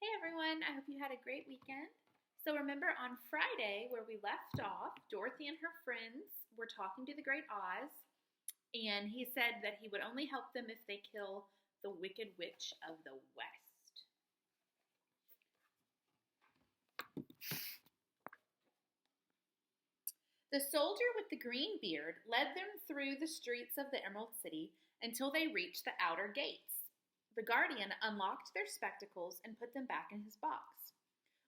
Hey everyone, I hope you had a great weekend. So, remember on Friday where we left off, Dorothy and her friends were talking to the Great Oz, and he said that he would only help them if they kill the Wicked Witch of the West. The soldier with the green beard led them through the streets of the Emerald City until they reached the outer gates. The guardian unlocked their spectacles and put them back in his box.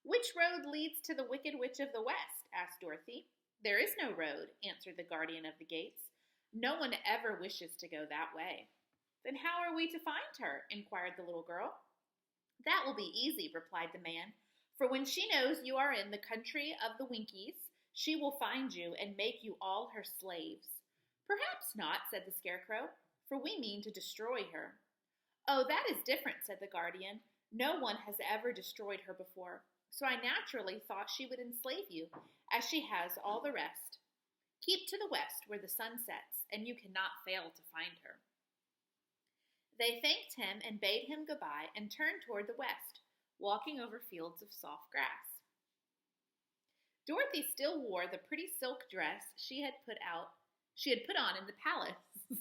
"Which road leads to the Wicked Witch of the West?" asked Dorothy. "There is no road," answered the guardian of the gates. "No one ever wishes to go that way." "Then how are we to find her?" inquired the little girl. "That will be easy," replied the man, "for when she knows you are in the country of the Winkies, she will find you and make you all her slaves." "Perhaps not," said the Scarecrow, "for we mean to destroy her." "Oh, that is different," said the guardian. "No one has ever destroyed her before, so I naturally thought she would enslave you, as she has all the rest. Keep to the west where the sun sets, and you cannot fail to find her." They thanked him and bade him goodbye and turned toward the west, walking over fields of soft grass. Dorothy still wore the pretty silk dress she had put on in the palace.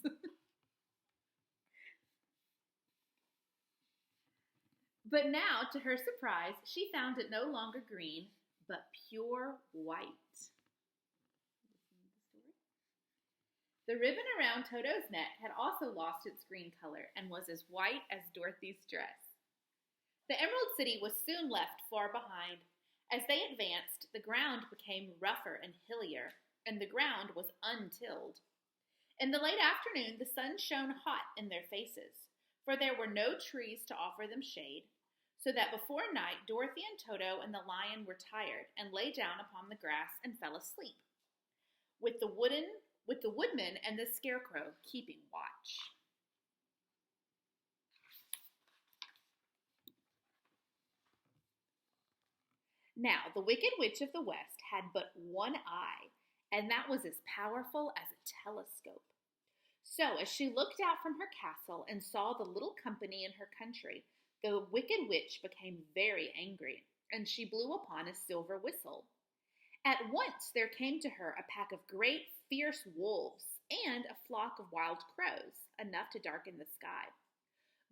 But now, to her surprise, she found it no longer green, but pure white. The ribbon around Toto's neck had also lost its green color and was as white as Dorothy's dress. The Emerald City was soon left far behind. As they advanced, the ground became rougher and hillier, and the ground was untilled. In the late afternoon, the sun shone hot in their faces, for there were no trees to offer them shade, so that before night Dorothy and Toto and the lion were tired and lay down upon the grass and fell asleep, with the woodman and the Scarecrow keeping watch. Now, the Wicked Witch of the West had but one eye, and that was as powerful as a telescope. So, as she looked out from her castle and saw the little company in her country, the Wicked Witch became very angry, and she blew upon a silver whistle. At once there came to her a pack of great, fierce wolves and a flock of wild crows, enough to darken the sky.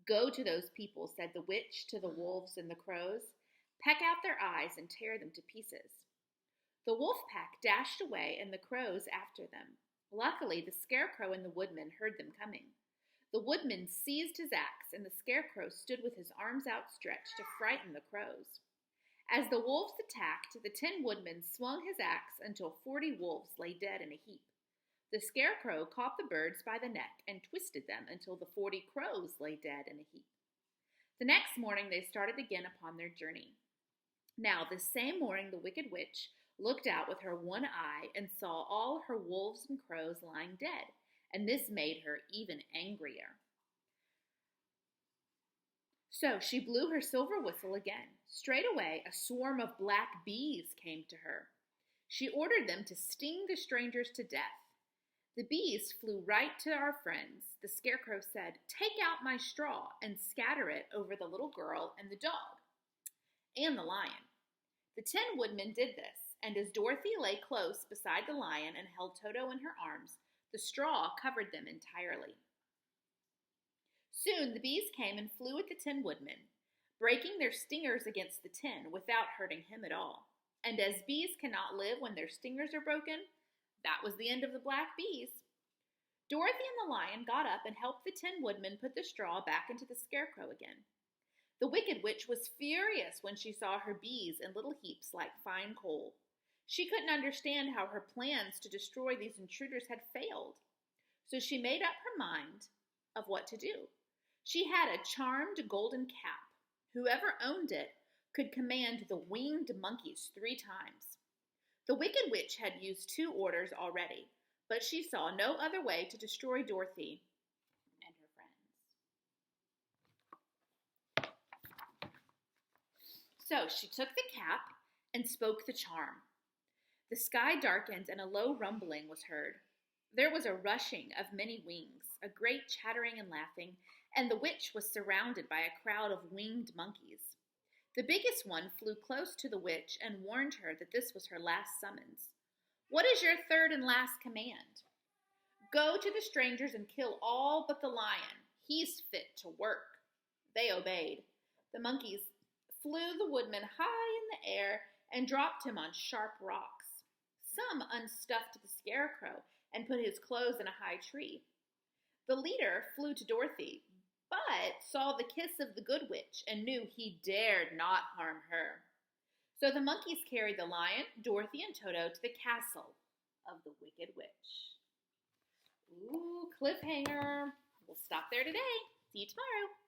"Go to those people," said the witch to the wolves and the crows. "Peck out their eyes and tear them to pieces." The wolf pack dashed away and the crows after them. Luckily, the Scarecrow and the woodman heard them coming. The woodman seized his axe, and the Scarecrow stood with his arms outstretched to frighten the crows. As the wolves attacked, the Tin Woodman swung his axe until 40 wolves lay dead in a heap. The Scarecrow caught the birds by the neck and twisted them until the 40 crows lay dead in a heap. The next morning they started again upon their journey. Now, this same morning the Wicked Witch looked out with her one eye and saw all her wolves and crows lying dead, and this made her even angrier. So she blew her silver whistle again. Straightway a swarm of black bees came to her. She ordered them to sting the strangers to death. The bees flew right to our friends. The Scarecrow said, "Take out my straw and scatter it over the little girl and the dog and the lion." The Tin Woodman did this, and as Dorothy lay close beside the lion and held Toto in her arms, the straw covered them entirely. Soon the bees came and flew at the Tin Woodman, breaking their stingers against the tin without hurting him at all. And as bees cannot live when their stingers are broken, that was the end of the black bees. Dorothy and the lion got up and helped the Tin Woodman put the straw back into the Scarecrow again. The Wicked Witch was furious when she saw her bees in little heaps like fine coal. She couldn't understand how her plans to destroy these intruders had failed. So she made up her mind of what to do. She had a charmed golden cap. Whoever owned it could command the winged monkeys 3 times. The Wicked Witch had used 2 orders already, but she saw no other way to destroy Dorothy and her friends. So she took the cap and spoke the charm. The sky darkened and a low rumbling was heard. There was a rushing of many wings, a great chattering and laughing, and the witch was surrounded by a crowd of winged monkeys. The biggest one flew close to the witch and warned her that this was her last summons. "What is your third and last command?" "Go to the strangers and kill all but the lion. He's fit to work." They obeyed. The monkeys flew the woodman high in the air and dropped him on sharp rocks. Some unstuffed the scarecrow and put his clothes in a high tree. The leader flew to Dorothy, but saw the kiss of the good witch and knew he dared not harm her. So the monkeys carried the lion, Dorothy, and Toto to the castle of the Wicked Witch. Ooh, cliffhanger. We'll stop there today. See you tomorrow.